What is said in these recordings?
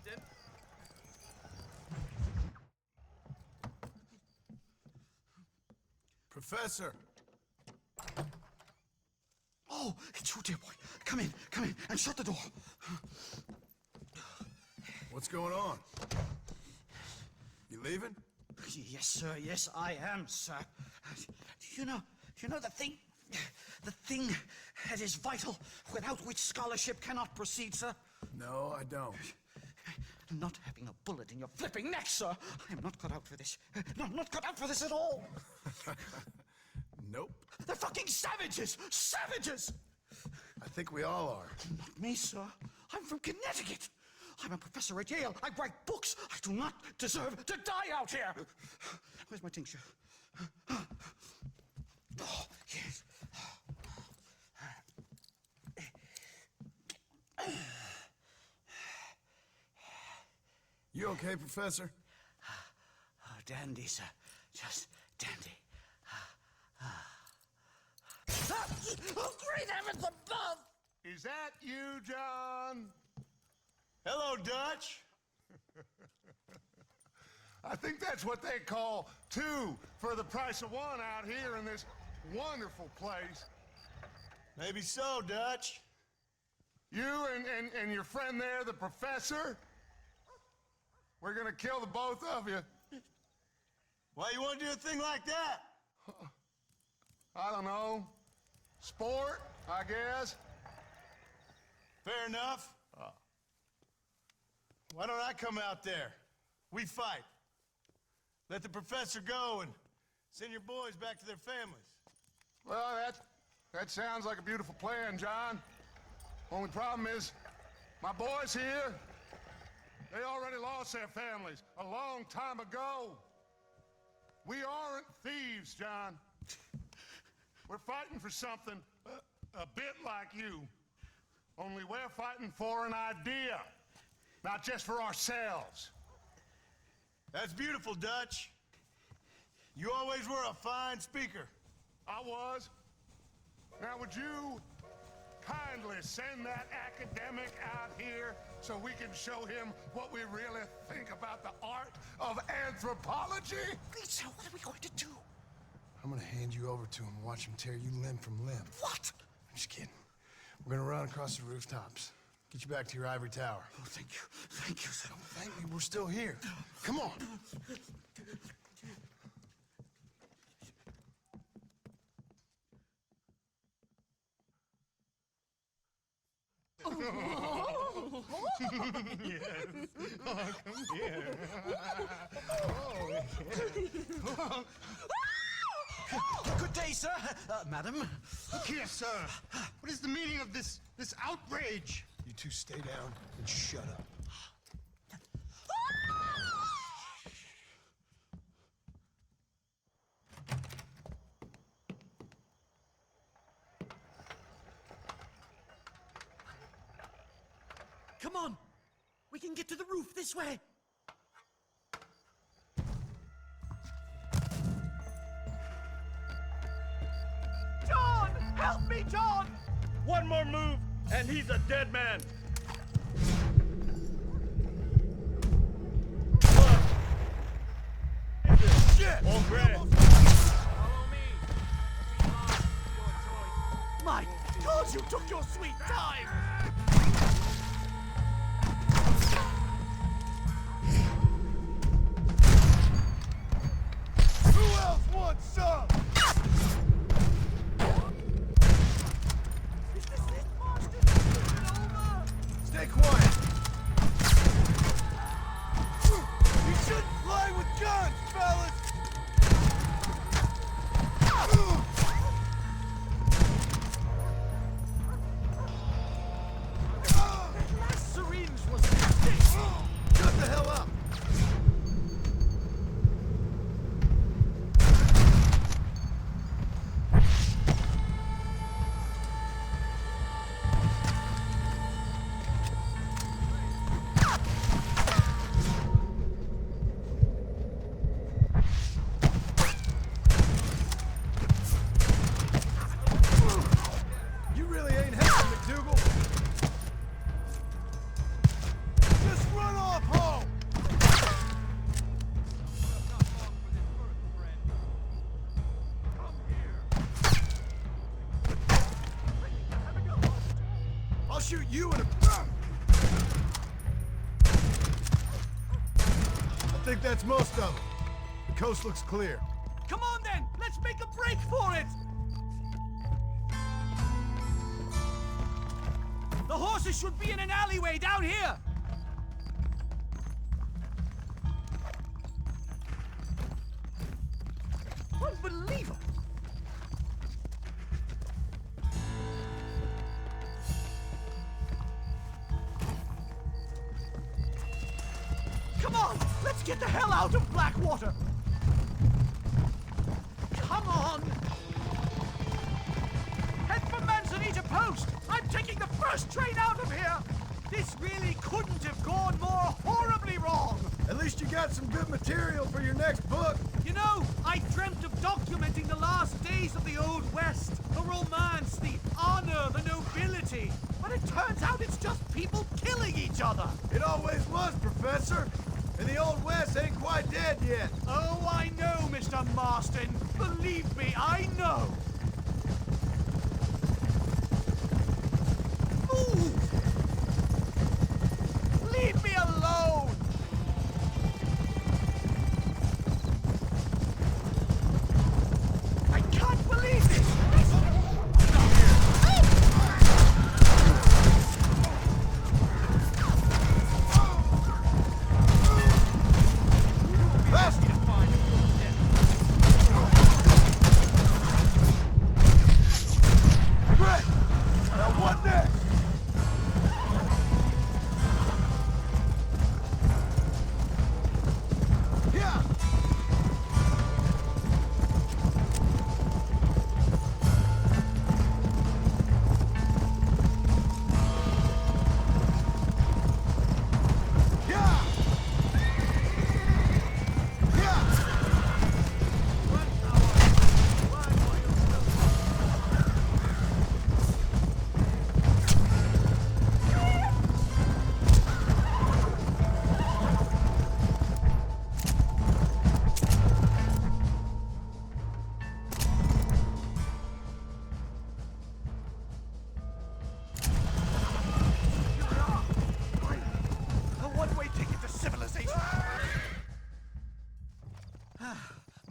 Captain. Professor! Oh, it's you, dear boy. Come in, and shut the door. What's going on? You leaving? Yes, sir, yes, I am, sir. You know the thing that is vital, without which scholarship cannot proceed, sir? No, I don't. Not having a bullet in your flipping neck, sir. I am not cut out for this. No, I'm not cut out for this at all. Nope. They're fucking savages! Savages! I think we all are. Not me, sir. I'm from Connecticut. I'm a professor at Yale. I write books. I do not deserve to die out here. Where's my tincture? Oh, yes. You okay, Professor? Oh, dandy, sir. Just dandy. Oh, great heavens above! Is that you, John? Hello, Dutch. I think that's what they call two for the price of one out here in this wonderful place. Maybe so, Dutch. You and your friend there, the professor, we're gonna kill the both of you. Why you want to do a thing like that? I don't know. Sport, I guess. Fair enough. Why don't I come out there? We fight. Let the professor go and send your boys back to their families. Well, that sounds like a beautiful plan, John. Only problem is, my boys here, they already lost their families a long time ago. We aren't thieves, John. We're fighting for something a bit like you. Only we're fighting for an idea, not just for ourselves. That's beautiful, Dutch. You always were a fine speaker. I was. Now, would you kindly send that academic out here so we can show him what we really think about the art of anthropology? Lisa, what are we going to do? I'm gonna hand you over to him and watch him tear you limb from limb. What? I'm just kidding. We're gonna run across the rooftops. Get you back to your ivory tower. Oh, thank you. Thank you, sir. Thank me, we're still here. Come on. Yes. Oh, come here. Good day, sir. Madam. Look here, sir. What is the meaning of this outrage? You two stay down and shut up. Come on. We can get to the roof this way. John! Help me, John! One more move, and he's a dead man. Shit! Hombre! Follow me. We lost your choice. My God, you took your sweet time! Who else wants some? Is this it, Marston? Is it over? Stay quiet. You shouldn't play with guns, fellas. That last syringe was a mistake. Shut the hell up. shoot you in a... I think that's most of them. The coast looks clear. Come on then, let's make a break for it! The horses should be in an alleyway down here! Unbelievable! Come on, let's get the hell out of Blackwater! Come on! Head for Manzanita Post! I'm taking the first train out of here! This really couldn't have gone more horribly wrong! At least you got some good material for your next book. You know, I dreamt of documenting the last days of the Old West. The romance, the honor, the nobility. But it turns out it's just people killing each other. It always was, Professor. And the Old West ain't quite dead yet. Oh, I know, Mr. Marston. Believe me, I know. Move! Leave me alone! I can't believe this!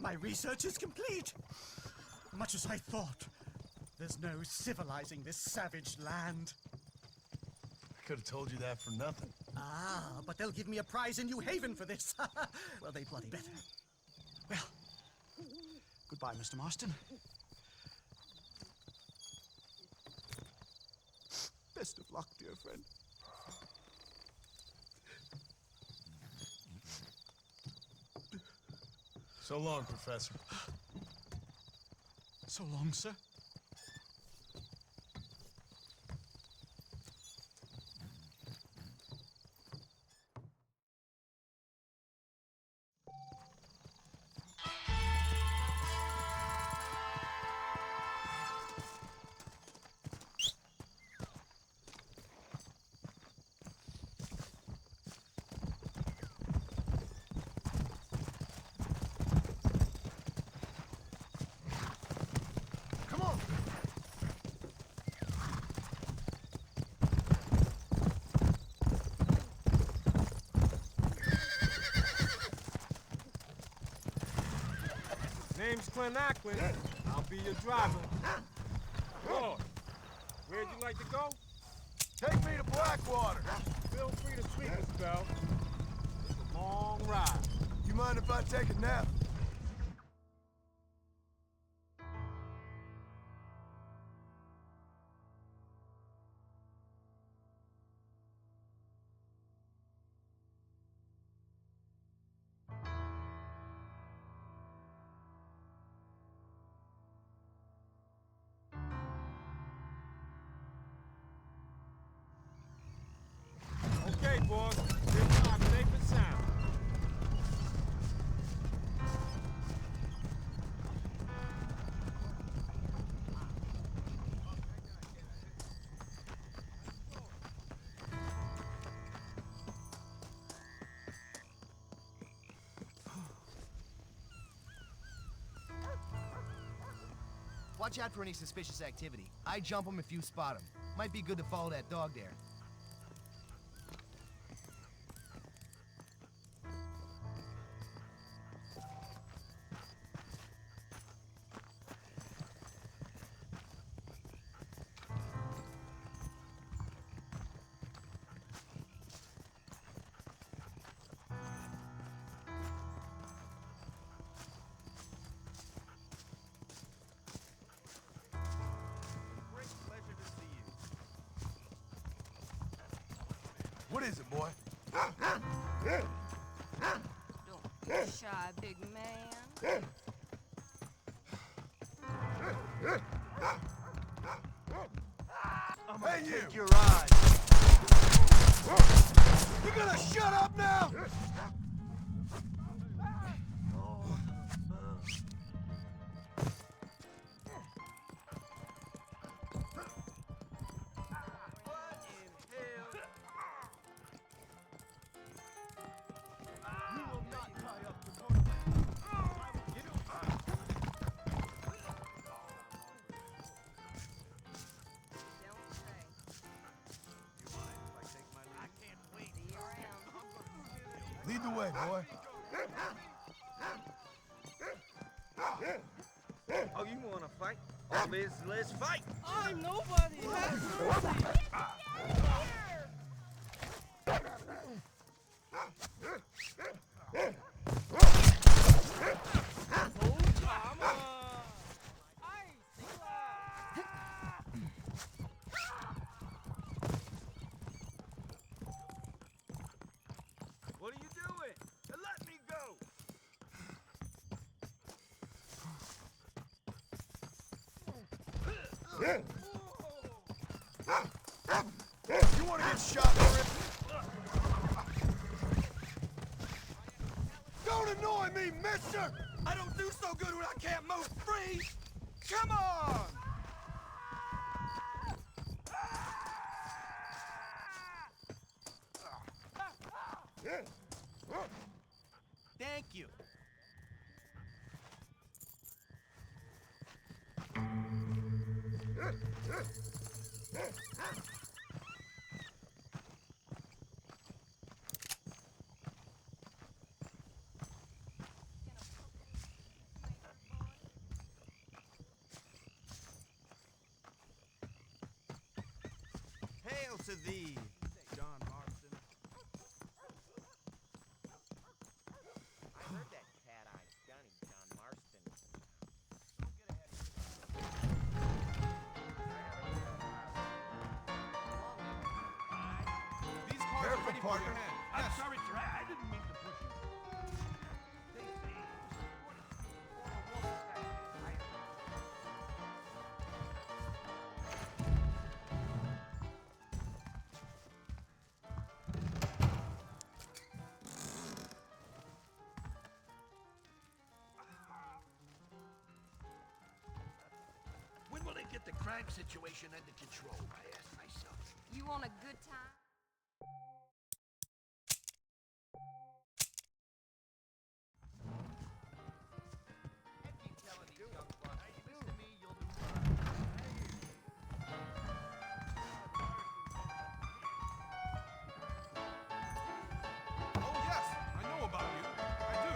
My research is complete. Much as I thought. There's no civilizing this savage land. I could have told you that for nothing. Ah, but they'll give me a prize in New Haven for this. Well, they bloody better. Well, goodbye, Mr. Marston. Best of luck, dear friend. So long, Professor. So long, sir. Name's Clint Ackland. I'll be your driver. Lord, where'd you like to go? Take me to Blackwater. Feel free to tweak a spell. It's a long ride. You mind if I take a nap? Okay, boys. Good job, safe and sound. Watch out for any suspicious activity. I jump them if you spot them. Might be good to follow that dog there. What is it, boy? Don't be shy, big man. Hey, you! Take your eyes. You gonna shut up now? Lead the way, boy. Oh, you wanna fight? Obviously, let's fight. I'm nobody. What are you doing? Let me go. You wanna get shot, Rip? Don't annoy me, mister! I don't do so good when I can't move free! Come on! Thank you. Hail to thee, John Marston. I heard that cat-eyed gunny, John Marston. These cars Careful, are ready for partner. your hand. I'm sorry, sir. I didn't mean to push you. When will they get the crime situation under control, I ask myself. You want a good time? Oh yes, I know about you. I do.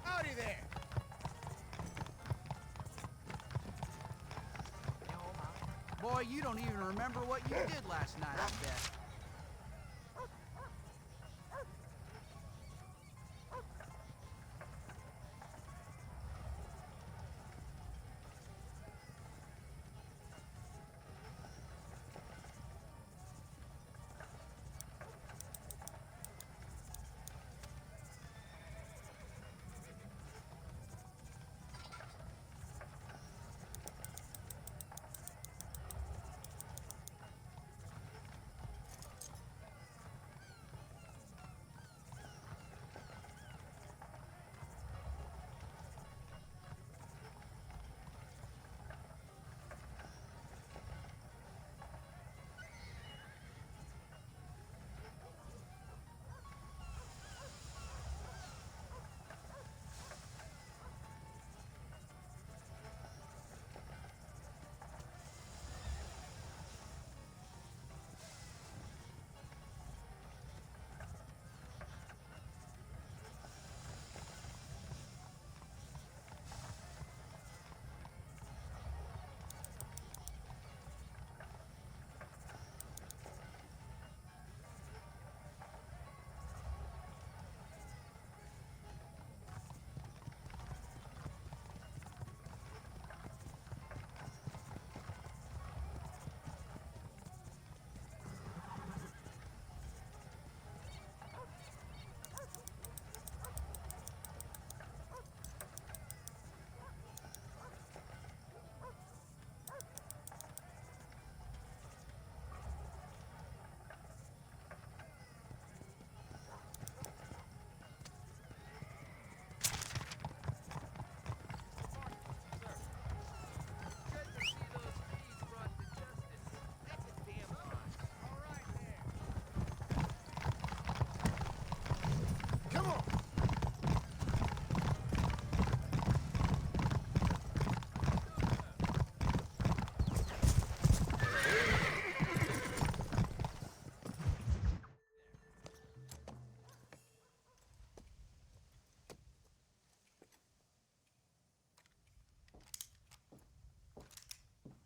Howdy there. Boy, you don't even remember what you did last night, I bet.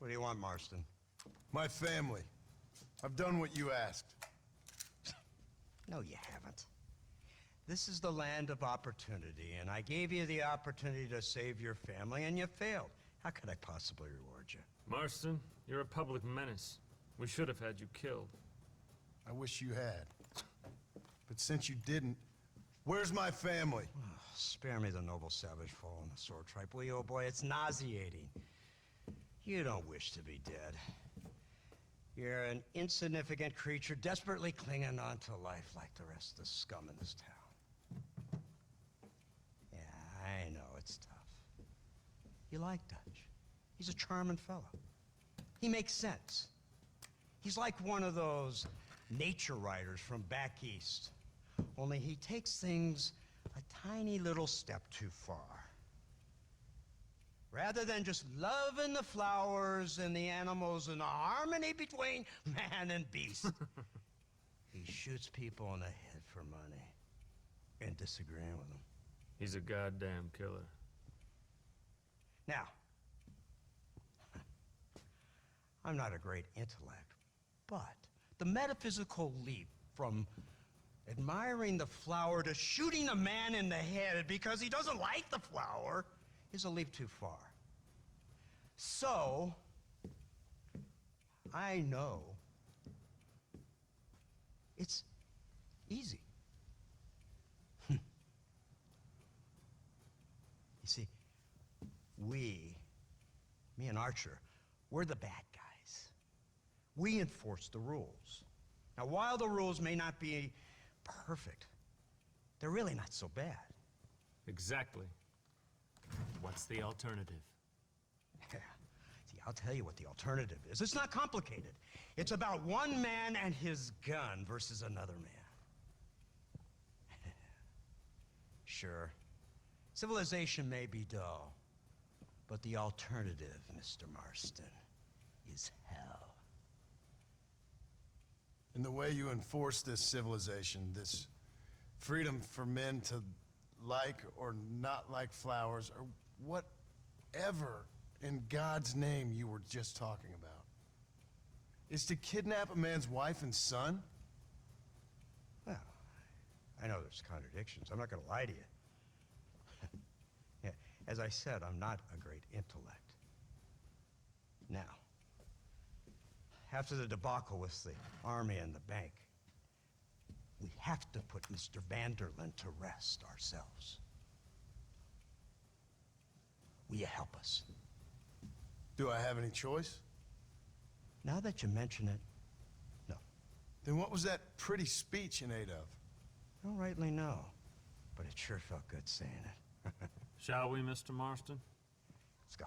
What do you want, Marston? My family. I've done what you asked. No, you haven't. This is the land of opportunity, and I gave you the opportunity to save your family, and you failed. How could I possibly reward you? Marston, you're a public menace. We should have had you killed. I wish you had. But since you didn't, where's my family? Oh, spare me the noble savage fall on the sword tripe, will you, oh boy? It's nauseating. You don't wish to be dead. You're an insignificant creature desperately clinging on to life like the rest of the scum in this town. Yeah, I know it's tough. You like Dutch. He's a charming fellow. He makes sense. He's like one of those nature writers from back east. Only he takes things a tiny little step too far. Rather than just loving the flowers and the animals and the harmony between man and beast, he shoots people in the head for money and disagreeing with them. He's a goddamn killer. Now, I'm not a great intellect, but the metaphysical leap from admiring the flower to shooting a man in the head because he doesn't like the flower is a leap too far. So, I know it's easy. You see, me and Archer, we're the bad guys. We enforce the rules. Now, while the rules may not be perfect, they're really not so bad. Exactly. What's the alternative? Yeah. See, I'll tell you what the alternative is. It's not complicated. It's about one man and his gun versus another man. Sure, civilization may be dull, but the alternative, Mr. Marston, is hell. And the way you enforce this civilization, this freedom for men to like or not like flowers, or whatever in God's name you were just talking about, is to kidnap a man's wife and son? Well, I know there's contradictions. I'm not going to lie to you. Yeah, as I said, I'm not a great intellect. Now, after the debacle with the army and the bank, we have to put Mr. Vanderlyn to rest ourselves. Will you help us? Do I have any choice? Now that you mention it, no. Then what was that pretty speech in aid of? I don't rightly know, but it sure felt good saying it. Shall we, Mr. Marston? Let's go.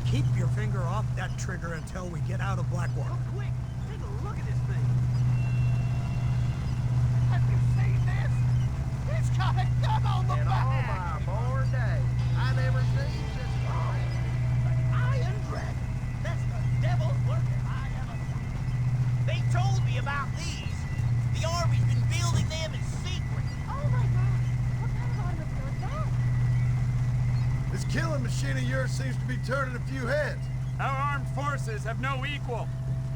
Keep your finger off that trigger until we get out of Blackwater. Oh, quick! Take a look at this thing! Have you seen this? It's got a gun on the back! my born day, I never seen such a thing. Iron Dragon. That's the devil's working I ever saw. They told me about these. The Army's been building them in secret. Oh my god! What kind of automobile is that? This killing machine of yours seems to be turning a few heads. Our armed forces have no equal.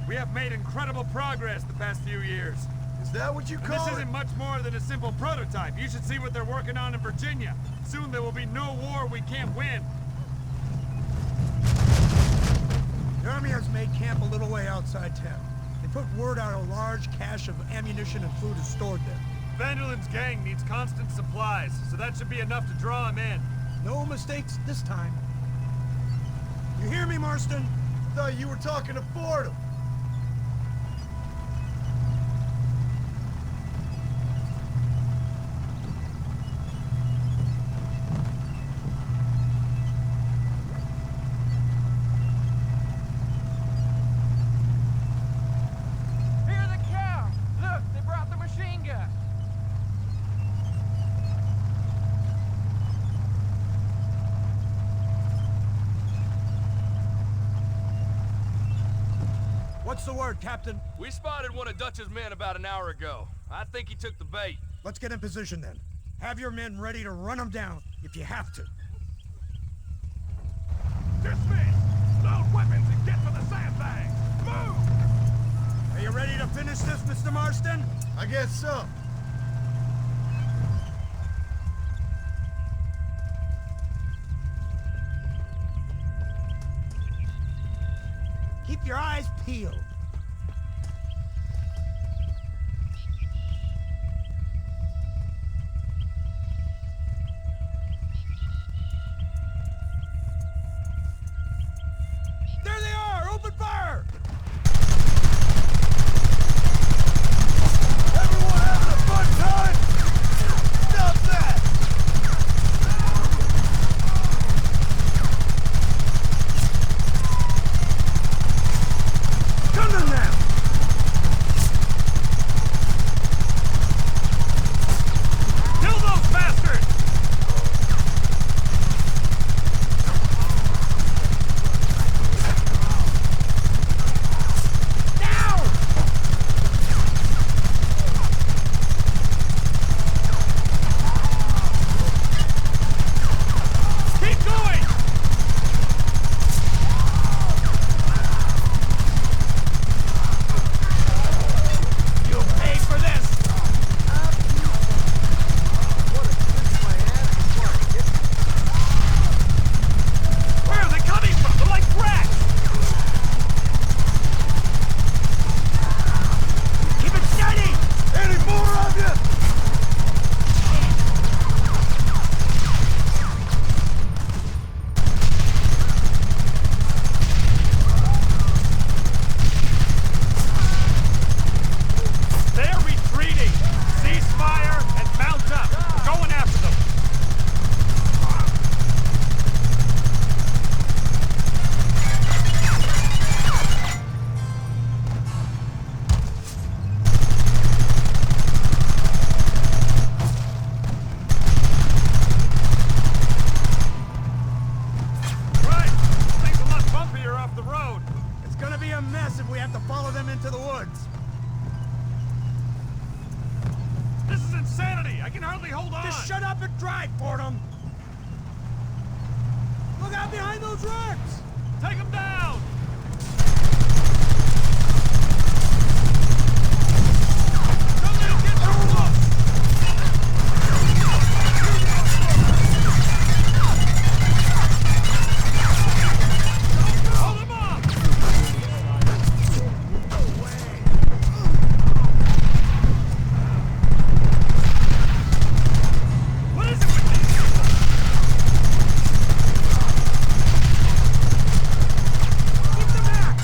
We have made incredible progress the past few years. Is that what you And call this it? isn't much more than a simple prototype. You should see what they're working on in Virginia. Soon there will be no war we can't win. The Army has made camp a little way outside town. They put word out a large cache of ammunition and food is stored there. Vanderlyn's gang needs constant supplies, so that should be enough to draw him in. No mistakes this time. You hear me, Marston? I thought you were talking to Fordham. What's the word, Captain? We spotted one of Dutch's men about an hour ago. I think he took the bait. Let's get in position then. Have your men ready to run them down if you have to. Dismiss! Load weapons and get to the sandbag! Move! Are you ready to finish this, Mr. Marston? I guess so. Keep your eyes peeled. There they are! Open fire! Everyone having a fun time? Stop that! Gun them now! Kill those bastards! Keep going! You'll pay for this! Where are they coming from? They're like rats! Keep it steady! Any more of you? They're retreating! Cease fire and mount up! We're going after them! Right! Things a lot bumpier off the road! It's gonna be a mess if we have to follow them into the woods. This is insanity! I can hardly hold on! Just shut up and drive, Fordham! Look out behind those rocks! Take them down! Don't let him get too close! Hold him up! What is it with these people? Keep them back!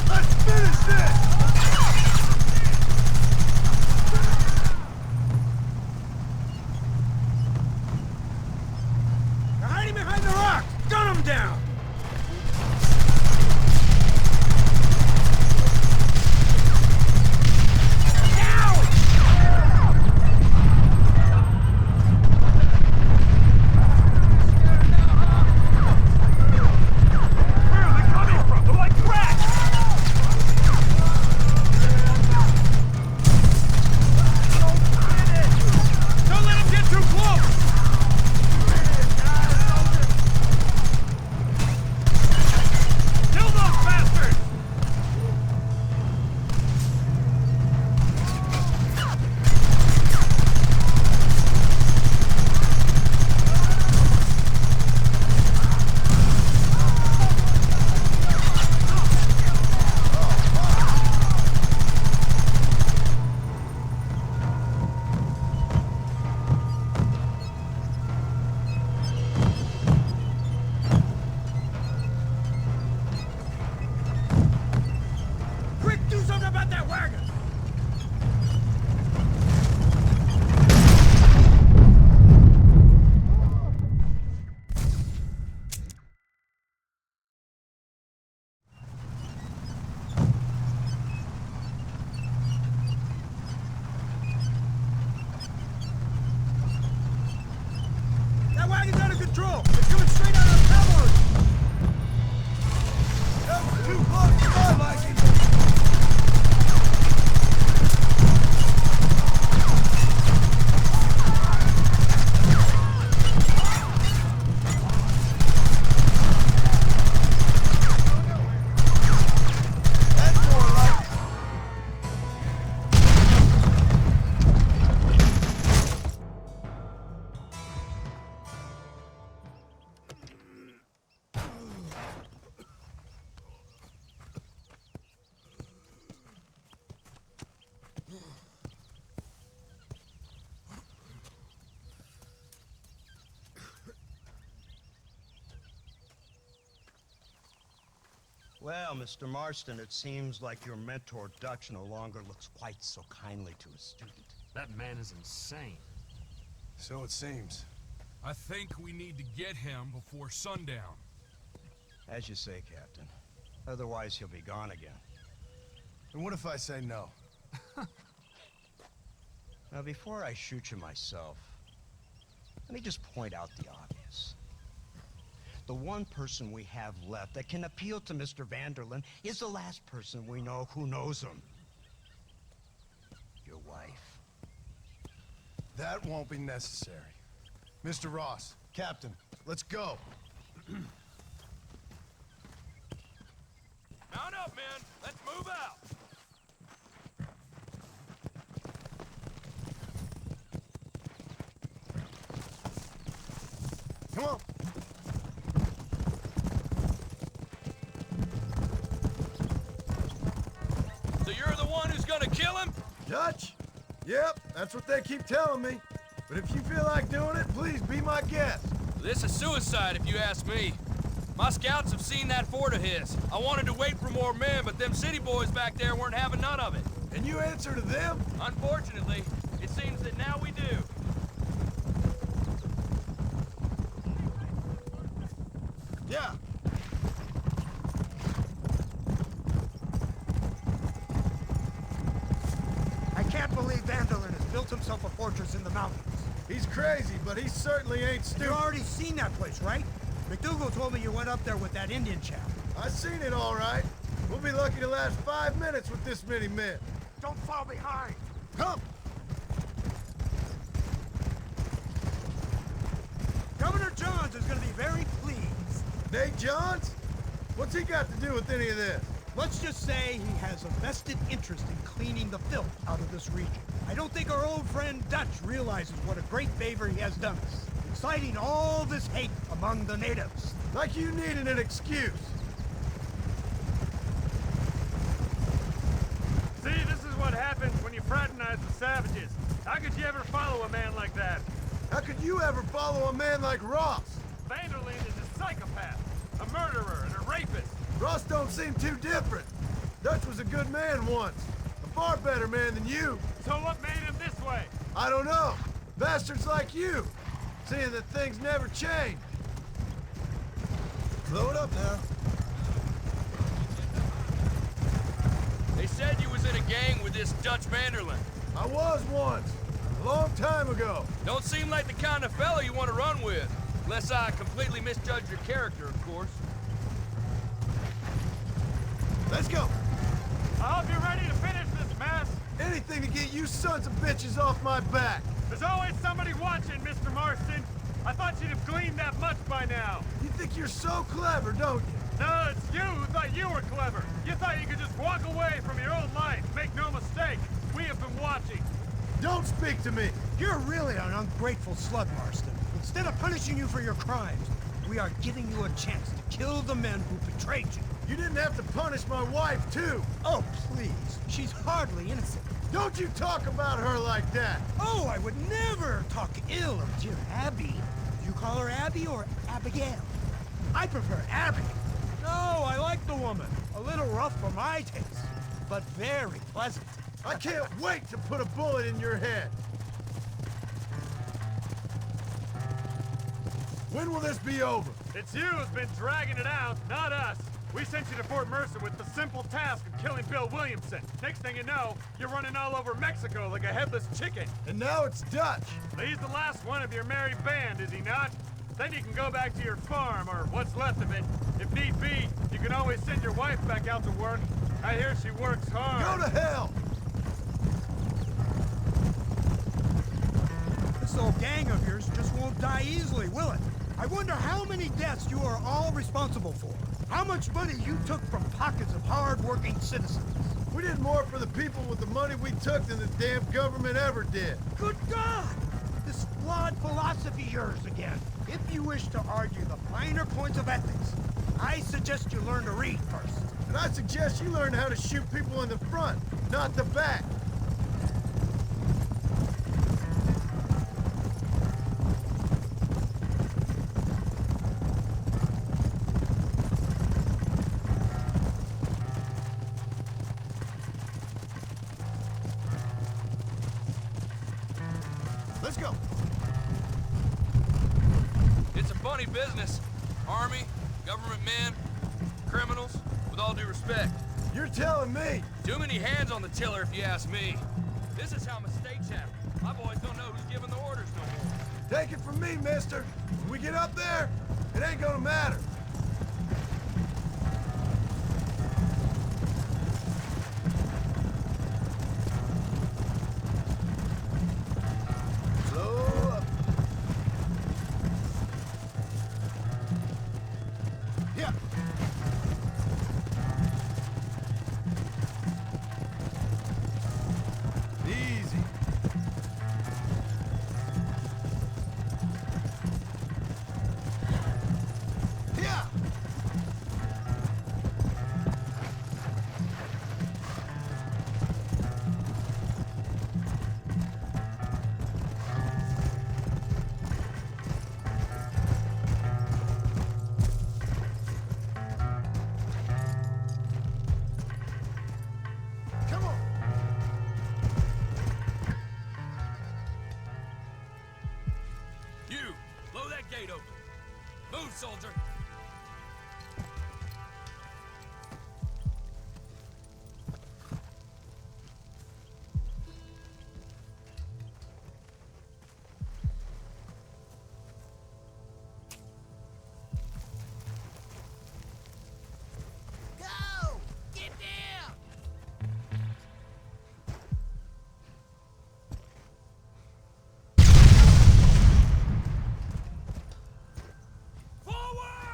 Let's finish this! They're hiding behind the rock! Gun them down! Where are they coming from? They're like rats! Don't let him get too close! Patrol! It's coming straight out of the cavalry! That was too close to my liking! Well, Mr. Marston, it seems like your mentor Dutch no longer looks quite so kindly to his student. That man is insane. So it seems. I think we need to get him before sundown. As you say, Captain. Otherwise, he'll be gone again. And what if I say no? Now, before I shoot you myself, let me just point out the obvious. The one person we have left that can appeal to Mr. Vanderlyn is the last person we know who knows him. Your wife. That won't be necessary. Mr. Ross, Captain, let's go. Mount up, men. Let's move out. Come on. So you're the one who's gonna kill him? Dutch? Yep, that's what they keep telling me. But if you feel like doing it, please be my guest. This is suicide, if you ask me. My scouts have seen that fort of his. I wanted to wait for more men, but them city boys back there weren't having none of it. And you answer to them? Unfortunately, it seems that now we do. Yeah. I can't believe Vanderlyn has built himself a fortress in the mountains. He's crazy, but he certainly ain't stupid. You've already seen that place, right? McDougal told me you went up there with that Indian chap. I seen it all right. We'll be lucky to last 5 minutes with this many men. Don't fall behind! Come! Governor Johns is gonna be very pleased. Nate Johns? What's he got to do with any of this? Let's just say he has a vested interest in cleaning the filth out of this region. I don't think our old friend Dutch realizes what a great favor he has done us, inciting all this hate among the natives. Like you needed an excuse. See, this is what happens when you fraternize with savages. How could you ever follow a man like that? How could you ever follow a man like Ross? Vanderlyn is a psychopath, a murderer, and a rapist. Ross don't seem too different. Dutch was a good man once. A far better man than you. So what made him this way? I don't know. Bastards like you. Seeing that things never change. Blow it up now. They said you was in a gang with this Dutch Vanderlyn. I was once. A long time ago. Don't seem like the kind of fellow you want to run with. Unless I completely misjudge your character, of course. Let's go. I hope you're ready to finish this mess. Anything to get you sons of bitches off my back. There's always somebody watching, Mr. Marston. I thought you'd have gleaned that much by now. You think you're so clever, don't you? No, it's you who thought you were clever. You thought you could just walk away from your old life. Make no mistake, we have been watching. Don't speak to me. You're really an ungrateful slug, Marston. Instead of punishing you for your crimes, we are giving you a chance to kill the men who betrayed you. You didn't have to punish my wife, too. Oh, please. She's hardly innocent. Don't you talk about her like that. Oh, I would never talk ill of dear Abby. Do you call her Abby or Abigail? I prefer Abby. No, I like the woman. A little rough for my taste, but very pleasant. I can't wait to put a bullet in your head. When will this be over? It's you who's been dragging it out, not us. We sent you to Fort Mercer with the simple task of killing Bill Williamson. Next thing you know, you're running all over Mexico like a headless chicken. And now it's Dutch. He's the last one of your merry band, is he not? Then you can go back to your farm, or what's left of it. If need be, you can always send your wife back out to work. I hear she works hard. Go to hell! This old gang of yours just won't die easily, will it? I wonder how many deaths you are all responsible for. How much money you took from pockets of hard-working citizens. We did more for the people with the money we took than the damn government ever did. Good God! This flawed philosophy of yours again. If you wish to argue the finer points of ethics, I suggest you learn to read first. And I suggest you learn how to shoot people in the front, not the back. Let's go. It's a funny business. Army, government men, criminals, with all due respect. You're telling me. Too many hands on the tiller, if you ask me. This is how mistakes happen. My boys don't know who's giving the orders no more. Take it from me, mister. When we get up there, it ain't gonna matter. Slow up. Yeah. Easy. Yeah. Come on. You, blow that gate open. Move, soldier. Go! Get down! Forward!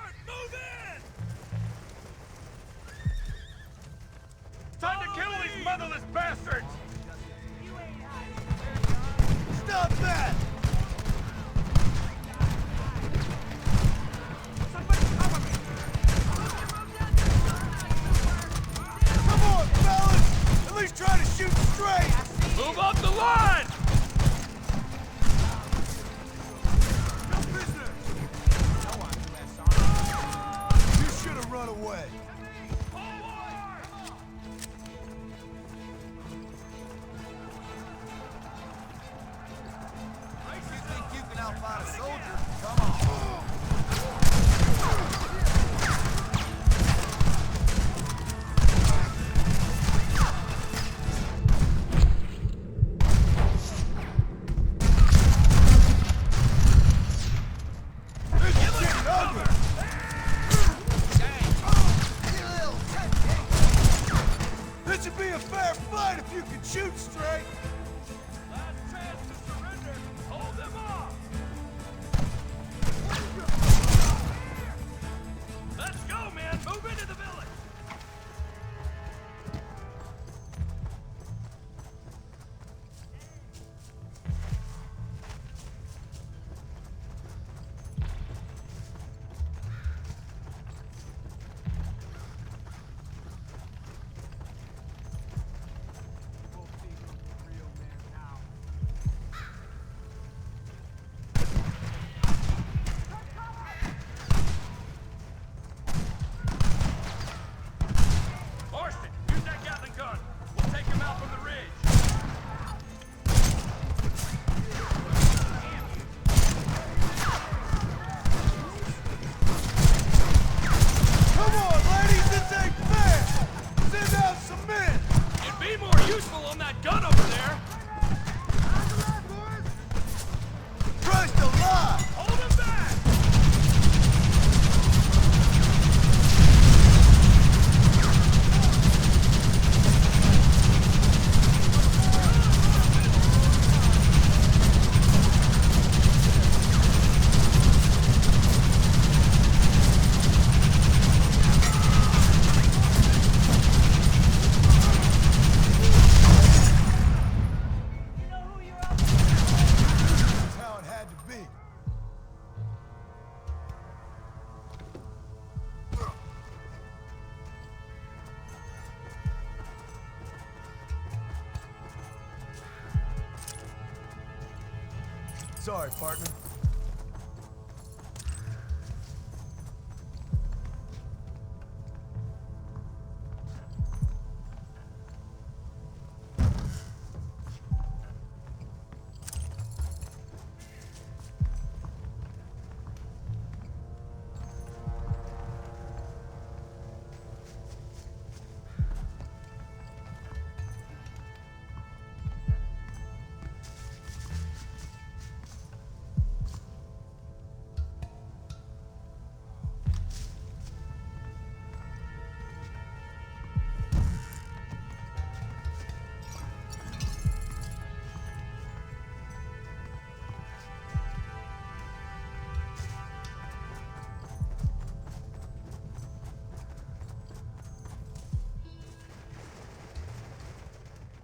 Sorry, partner.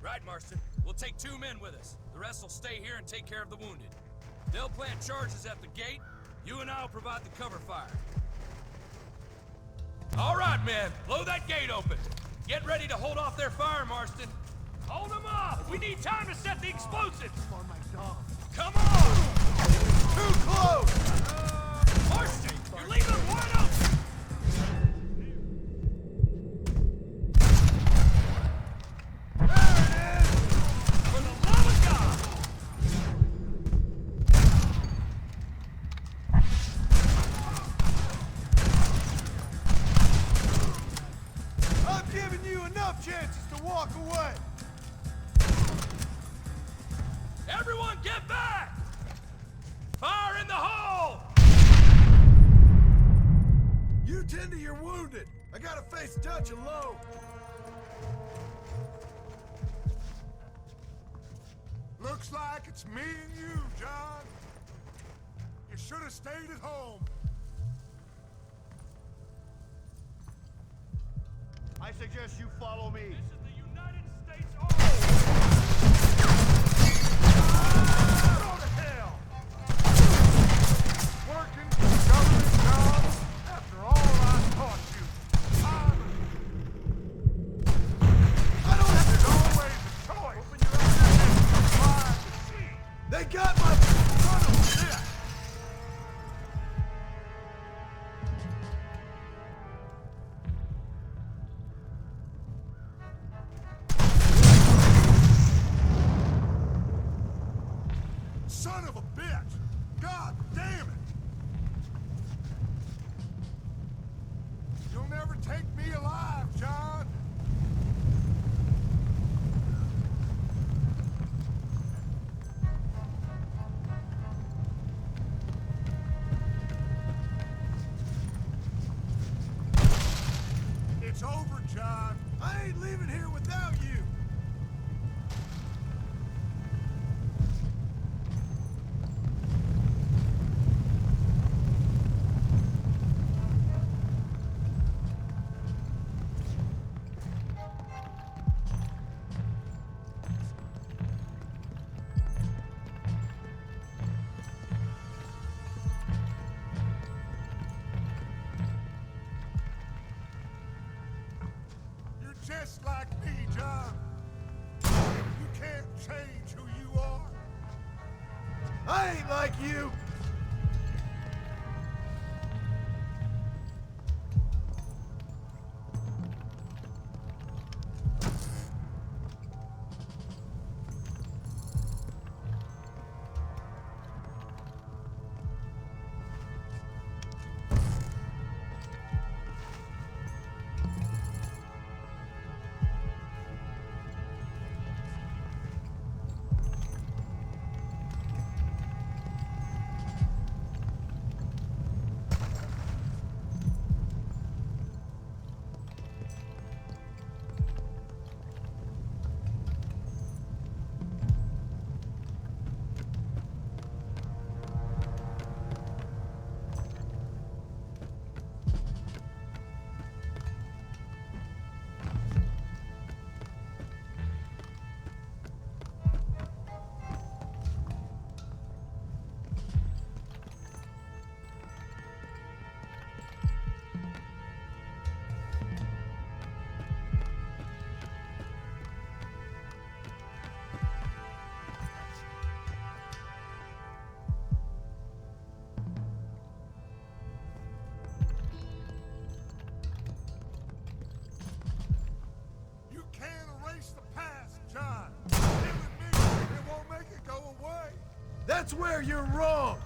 Right, Marston. We'll take 2 men with us. The rest will stay here and take care of the wounded. They'll plant charges at the gate. You and I'll provide the cover fire. All right, men. Blow that gate open. Get ready to hold off their fire, Marston. Hold them off! We need time to set the explosives! For my dog. Come on! Too close! Marston, you're leaving them wide open! For the love of God! I've given you enough chances to walk away. Everyone get back! Fire in the hole! You tend to your wounded. I gotta face Dutch alone. Looks like it's me and you, John. You should have stayed at home. I suggest you follow me. This is the United States Army! Go to hell! Working for government jobs after all I taught you. I don't have There's always a choice. Open your eyes and survive the sea. They got my Son of a bitch! Son of a bitch! God damn it! You'll never take me alive, John! It's over, John. I ain't leaving here without you. You're just like me, John. You can't change who you are. I ain't like you. swear you're wrong!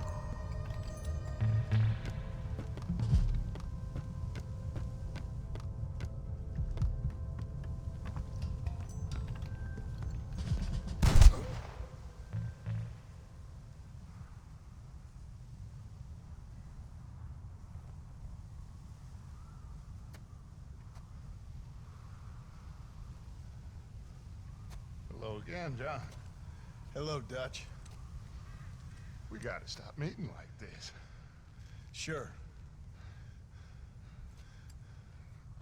Hello again, John. Hello, Dutch. We gotta stop meeting like this. Sure.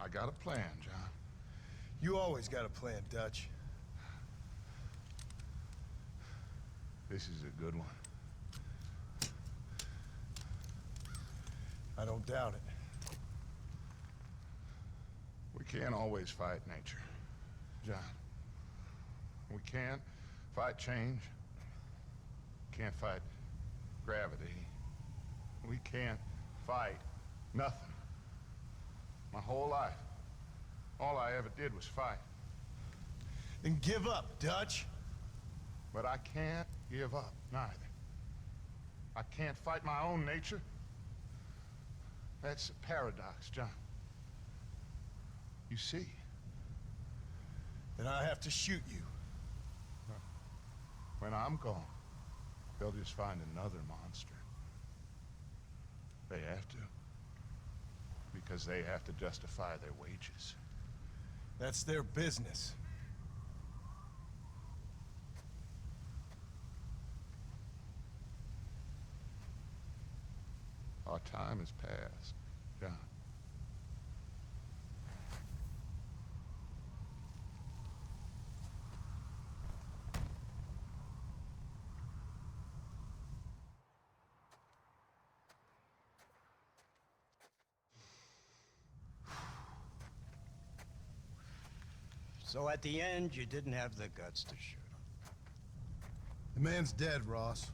I got a plan, John. You always got a plan, Dutch. This is a good one. I don't doubt it. We can't always fight nature, John. We can't fight change. Can't fight gravity. We can't fight nothing. My whole life, all I ever did was fight. Then give up, Dutch. But I can't give up, neither. I can't fight my own nature. That's a paradox, John. You see? Then I have to shoot you. When I'm gone, they'll just find another monster. They have to. Because they have to justify their wages. That's their business. Our time has passed, John. So at the end, you didn't have the guts to shoot him. The man's dead, Ross.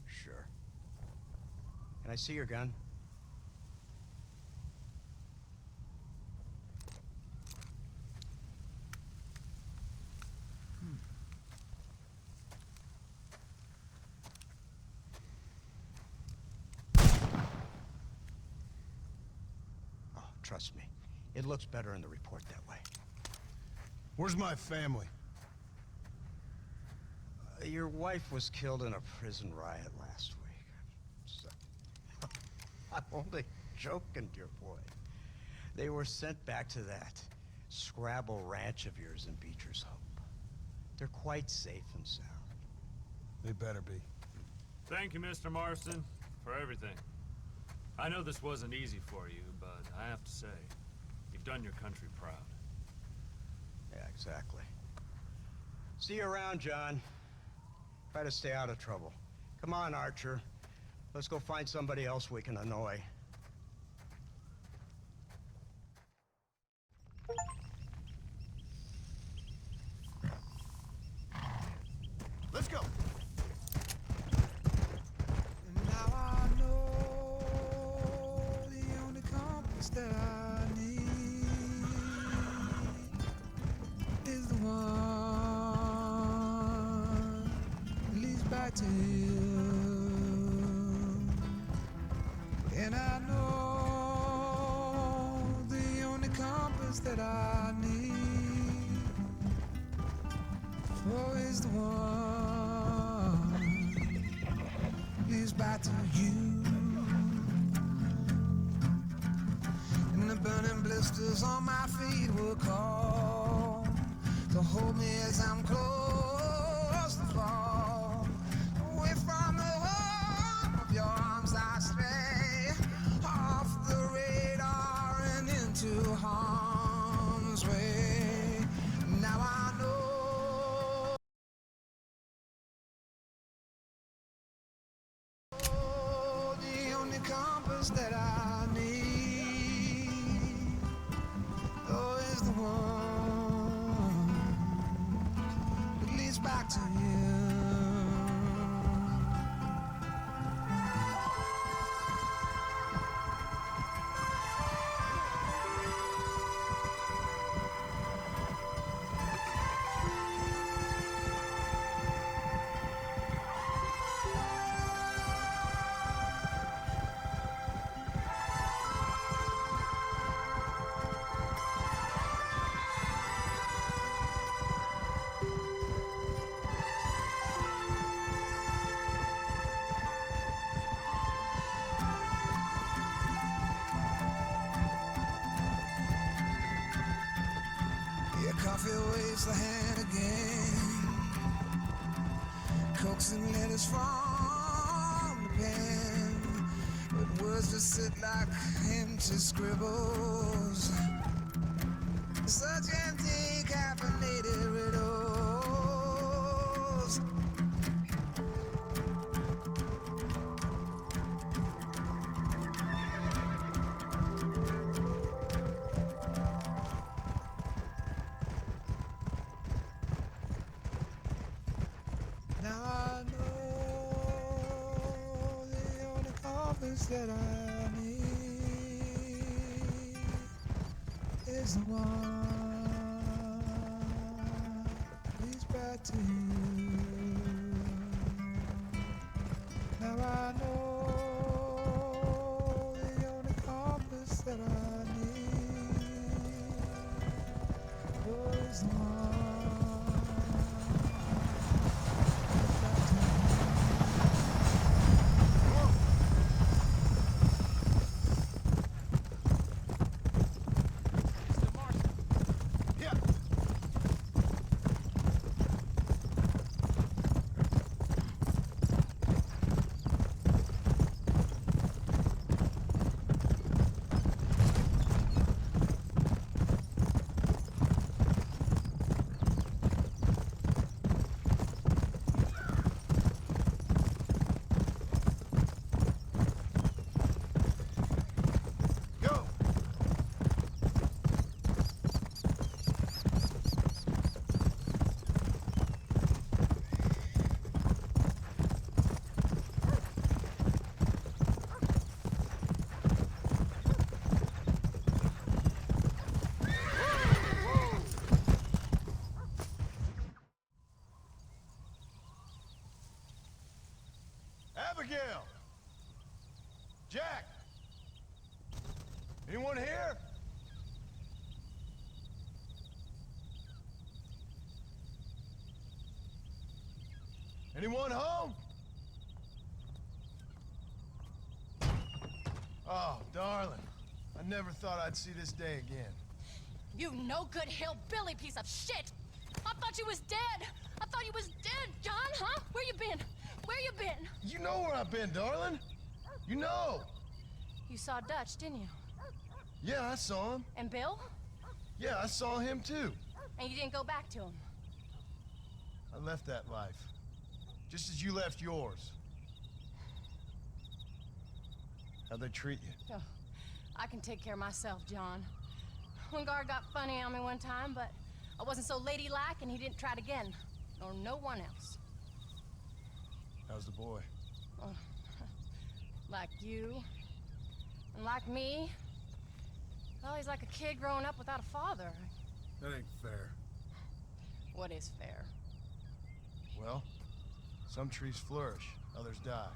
Sure. Can I see your gun? Oh, trust me. It looks better in the report that way. Where's my family? Your wife was killed in a prison riot last week. I'm only joking, dear boy. They were sent back to that Scrabble ranch of yours in Beecher's Hope. They're quite safe and sound. They better be. Thank you, Mr. Marston, for everything. I know this wasn't easy for you, but I have to say, you've done your country proud. Yeah, exactly. See you around, John. Try to stay out of trouble. Come on, Archer. Let's go find somebody else we can annoy. Let's go. Now I know the only compass that I need is the one that leads back to you. And I know the only compass that I need for is the one leads back to you. And the burning blisters on my feet will call to hold me as I'm close to fall. Away from the warmth of your arms I stray, off the radar and into harm's way. Now I know the only compass that I need, oh, is the one that leads back to you. Coffee waves the hand again, coaxing letters from the pen, but words just sit like empty scribbles, such empty caffeinated riddles. Now I know the only confidence that I need is the one leads back to you. Now I know the only confidence that I need is the one. Abigail! Jack! Anyone here? Anyone home? Oh, darling. I never thought I'd see this day again. You no good hillbilly piece of shit! I thought you was dead! I thought you was dead, John, huh? Where you been? Where you been? You know where I've been, darling. You know. You saw Dutch, didn't you? Yeah, I saw him. And Bill? Yeah, I saw him too. And you didn't go back to him? I left that life. Just as you left yours. How'd they treat you? Oh, I can take care of myself, John. One guard got funny on me one time, but I wasn't so ladylike and he didn't try it again. Nor no one else. How's the boy? Oh, like you. And like me. Well, he's like a kid growing up without a father. That ain't fair. What is fair? Well, some trees flourish, others die.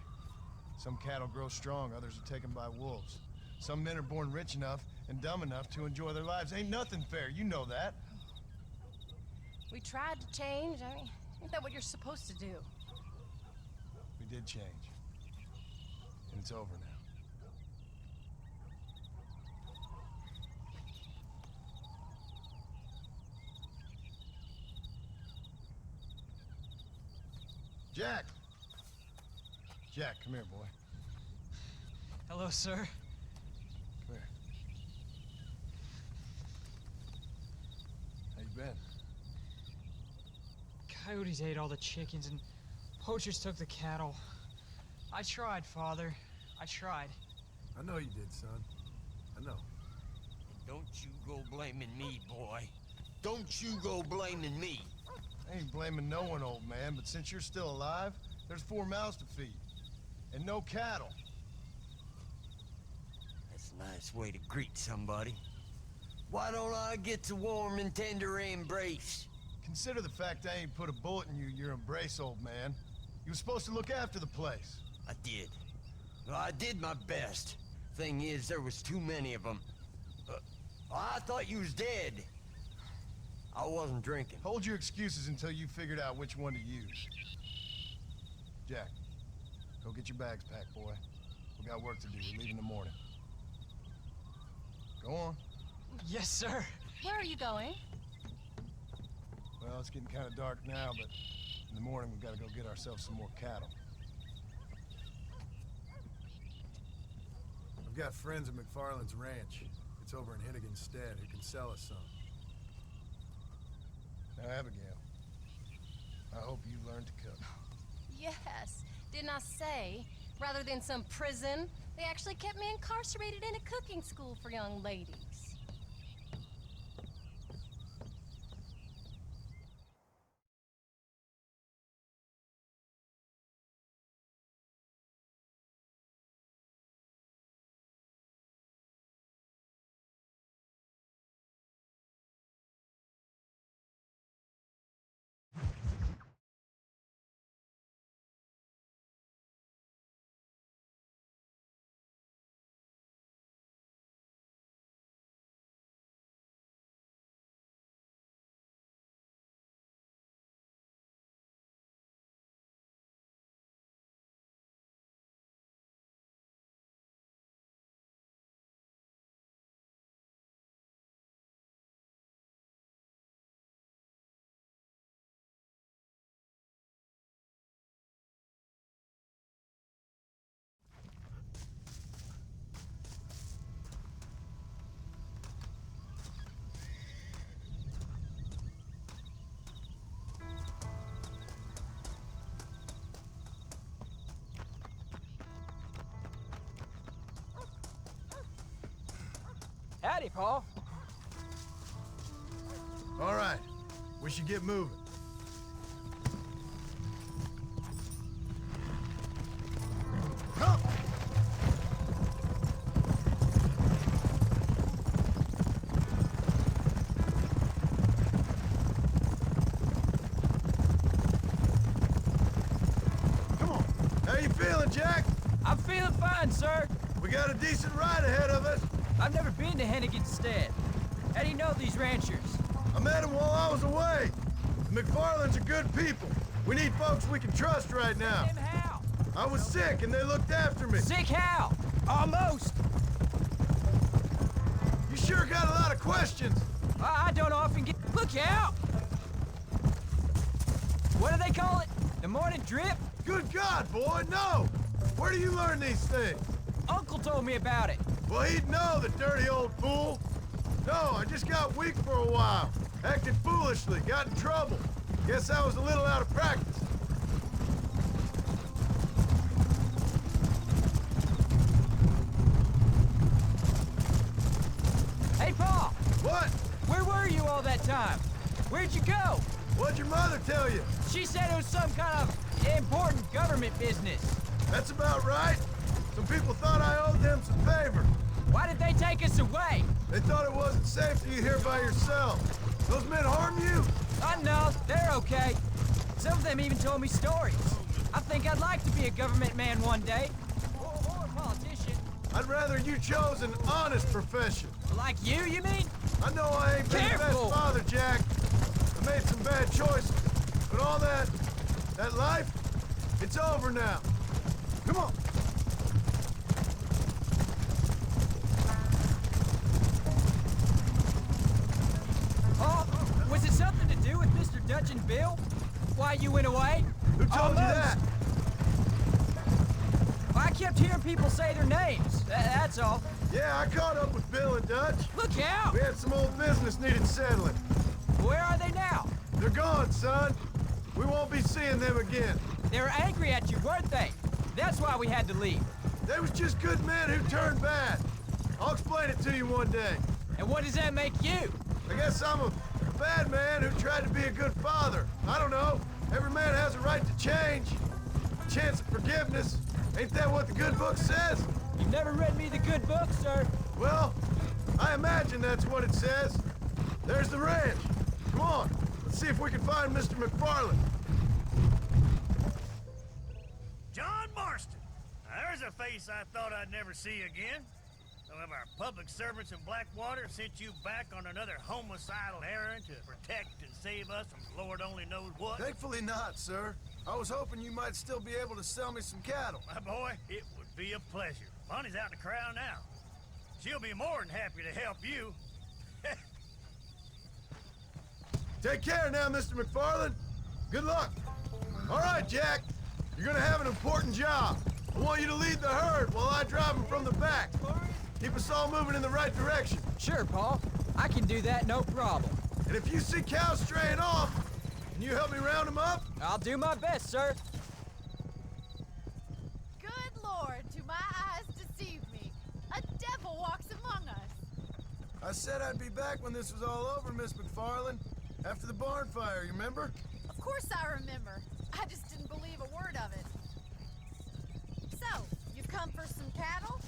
Some cattle grow strong, others are taken by wolves. Some men are born rich enough and dumb enough to enjoy their lives. Ain't nothing fair, you know that. We tried to change. I mean, ain't that what you're supposed to do? We did change. And it's over now. Jack! Jack, come here, boy. Hello, sir. Come here. How you been? Coyotes ate all the chickens and poachers took the cattle. I tried, Father. I tried. I know you did, son. I know. Don't you go blaming me, boy. Don't you go blaming me. I ain't blaming no one, old man, but since you're still alive, there's 4 mouths to feed. And no cattle. That's a nice way to greet somebody. Why don't I get a warm and tender embrace? Consider the fact I ain't put a bullet in your embrace, old man. You were supposed to look after the place. I did. Well, I did my best. Thing is, there was too many of them. I thought you was dead. I wasn't drinking. Hold your excuses until you figured out which one to use. Jack, go get your bags packed, boy. We got work to do. We're leaving in the morning. Go on. Yes, sir. Where are you going? Well, it's getting kind of dark now, but in the morning we've got to go get ourselves some more cattle. I've got friends at McFarland's ranch. It's over in Hennigan's stead who can sell us some. Now, Abigail, I hope you learn to cook. Yes. Didn't I say, rather than some prison, they actually kept me incarcerated in a cooking school for young ladies. Howdy, Paul. All right, we should get moving. Come! Come on. How you feeling, Jack? I'm feeling fine, sir. We got a decent ride ahead of us. I've never been to Hennigan's stead. How do you know these ranchers? I met them while I was away. The McFarlands are good people. We need folks we can trust right now. And how? I was sick and they looked after me. Sick how? Almost. You sure got a lot of questions. I don't often get... Look out! What do they call it? The morning drip? Good God, boy, no! Where do you learn these things? Uncle told me about it. Well, he'd know, the dirty old fool. No, I just got weak for a while. Acted foolishly, got in trouble. Guess I was a little out of practice. Hey, Paul! What? Where were you all that time? Where'd you go? What'd your mother tell you? She said it was some kind of important government business. That's about right. Some people thought I owed them some favor. Why did they take us away? They thought it wasn't safe for you here by yourself. Those men harm you? No, they're okay. Some of them even told me stories. I think I'd like to be a government man one day. Or a politician. I'd rather you chose an honest profession. Like you mean? I know I ain't been the best father, Jack. I made some bad choices. But all that life, it's over now. Come on. Oh, was it something to do with Mr. Dutch and Bill? Why you went away? Who told you that? I kept hearing people say their names. That's all. Yeah, I caught up with Bill and Dutch. Look out! We had some old business needed settling. Where are they now? They're gone, son. We won't be seeing them again. They were angry at you, weren't they? That's why we had to leave. They was just good men who turned bad. I'll explain it to you one day. And what does that make you? I guess I'm a bad man who tried to be a good father. I don't know. Every man has a right to change. A chance of forgiveness. Ain't that what the good book says? You've never read me the good book, sir. Well, I imagine that's what it says. There's the ranch. Come on. Let's see if we can find Mr. McFarland. John Marston. Now, there's a face I thought I'd never see again. Some of our public servants in Blackwater sent you back on another homicidal errand to protect and save us from Lord only knows what. Thankfully not, sir. I was hoping you might still be able to sell me some cattle. My boy, it would be a pleasure. Bonnie's out in the crowd now. She'll be more than happy to help you. Take care now, Mr. McFarland. Good luck. All right, Jack. You're gonna have an important job. I want you to lead the herd while I drive them from the back. Keep us all moving in the right direction. Sure, Paul. I can do that, no problem. And if you see cows straying off, can you help me round them up? I'll do my best, sir. Good Lord, do my eyes deceive me? A devil walks among us. I said I'd be back when this was all over, Miss McFarland. After the barn fire, you remember? Of course I remember. I just didn't believe a word of it. So, you've come for some cattle?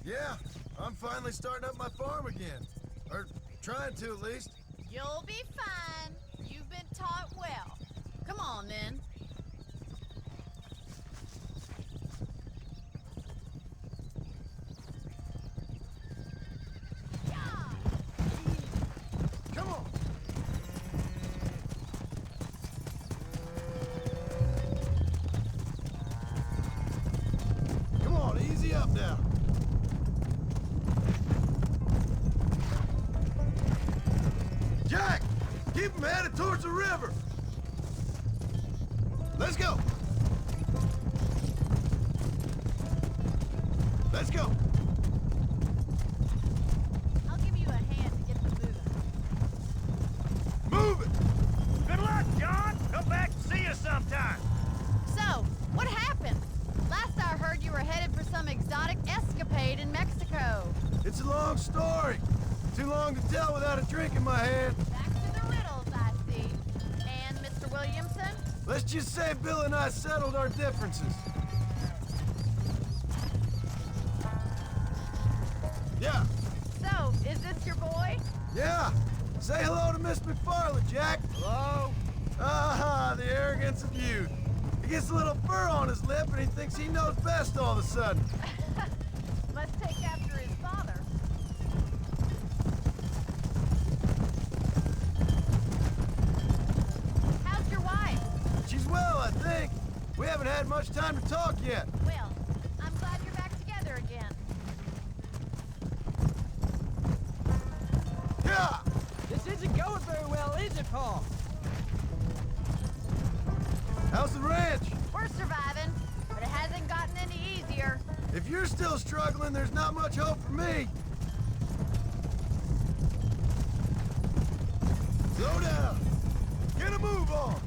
Yeah, I'm finally starting up my farm again. Or trying to, at least. You'll be fine. You've been taught well. Come on, then. Come on! Come on, easy up now. Jack! Keep them headed towards the river! Let's go! Let's go! I'll give you a hand to get them moving. Move it! Good luck, John. Come back and see us sometime. So, what happened? Last I heard you were headed for some exotic escapade in Mexico. It's a long story. Too long to tell without a drink in my hand. Back to the riddles, I see. And Mr. Williamson? Let's just say Bill and I settled our differences. Yeah. So, is this your boy? Yeah. Say hello to Miss McFarland, Jack. Hello? Ah, the arrogance of youth. He gets a little fur on his lip and he thinks he knows best all of a sudden. Must take after his father. How's your wife? She's well, I think. We haven't had much time to talk yet. Well, I'm glad you're back together again. Yeah! This isn't going very well, is it, Paul? How's the ranch? We're surviving, but it hasn't gotten any easier. If you're still struggling, there's not much hope for me. Slow down. Get a move on.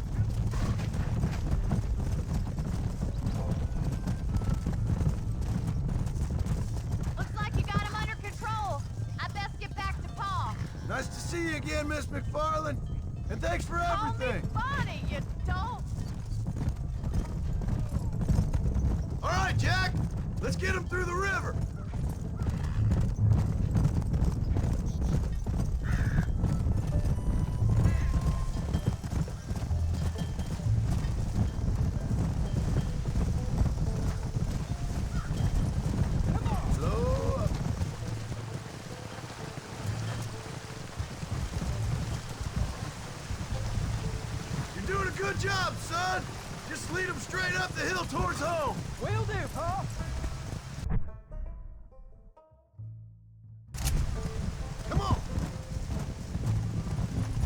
Looks like you got him under control. I best get back to Pa. Nice to see you again, Miss McFarland. And thanks for Call me everything. Bonnie, you don't. All right, Jack. Let's get him through the river. Slow up. You're doing a good job, son. Just lead him straight up the hill towards home. Will do, Paul. Come on.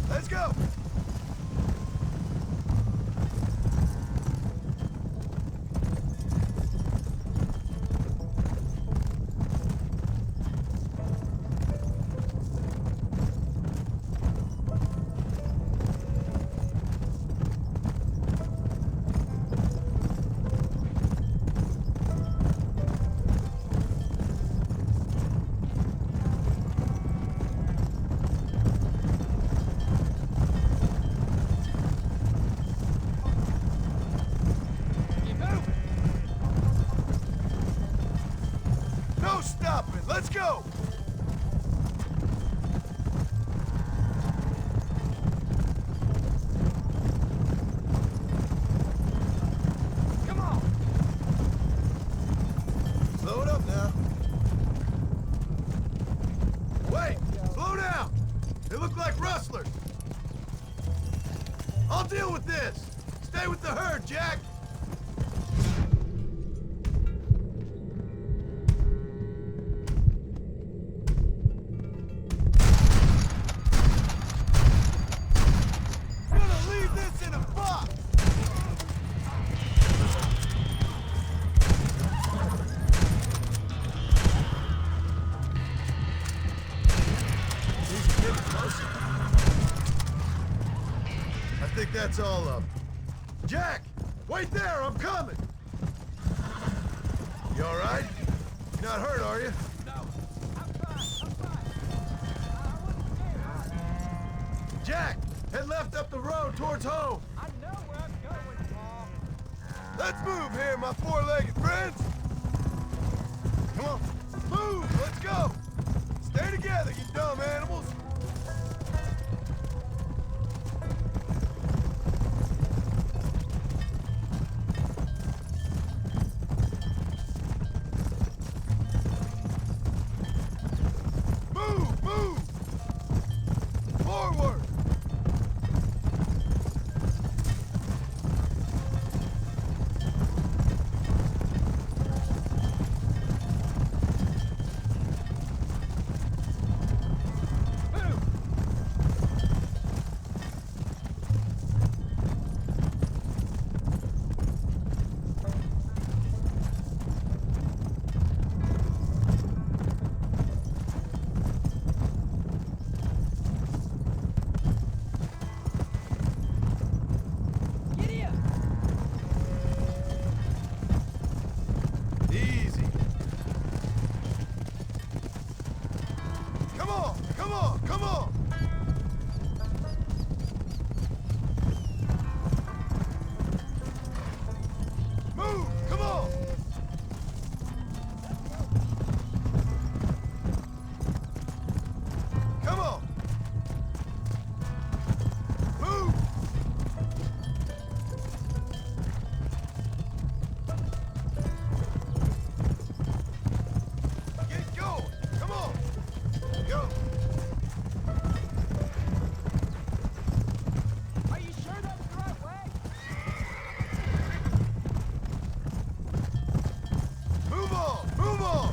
Let's go. No stopping. Let's go. Come on. Slow it up now. Wait! Slow down! They look like rustlers. I'll deal with this. Stay with the herd, Jack. that's all of them. Jack! Wait there, I'm coming! You all right? You're not hurt, are you? No, I'm fine. Jack! Head left up the road towards home! I know where I'm going, Paul. Let's move here, my four-legged friends! Come on, move! Let's go! Stay together, you dumb animals! Move! Move! Forward! Easy. Come on, come on, come on! Move, come on! Come on! Move! Get going! Come on! Go! Are you sure that's the right way? Move on! Move on!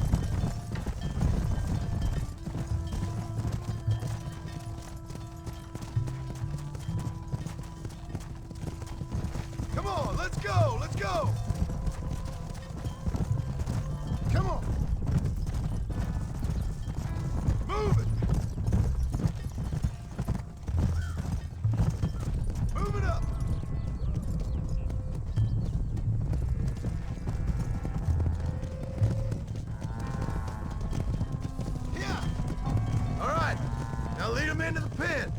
Come on, let's go! Let's go! Come on! Move it! Move it up! Yeah! All right, now lead them into the pen.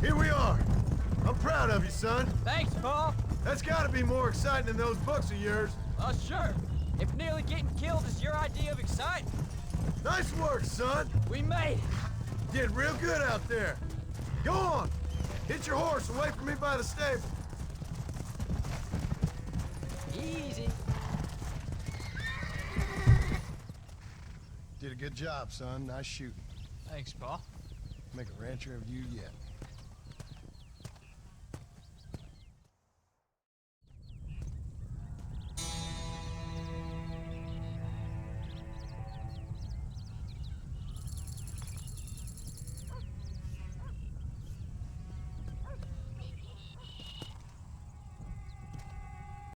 Here we are. I'm proud of you, son. Thanks, Paul. That's gotta be more exciting than those books of yours. Sure. If nearly getting killed is your idea of excitement. Nice work, son. We made it. Did real good out there. Go on. Hit your horse and wait for me by the stable. Easy. Did a good job, son. Nice shooting. Thanks, Paul. Make a rancher of you yet.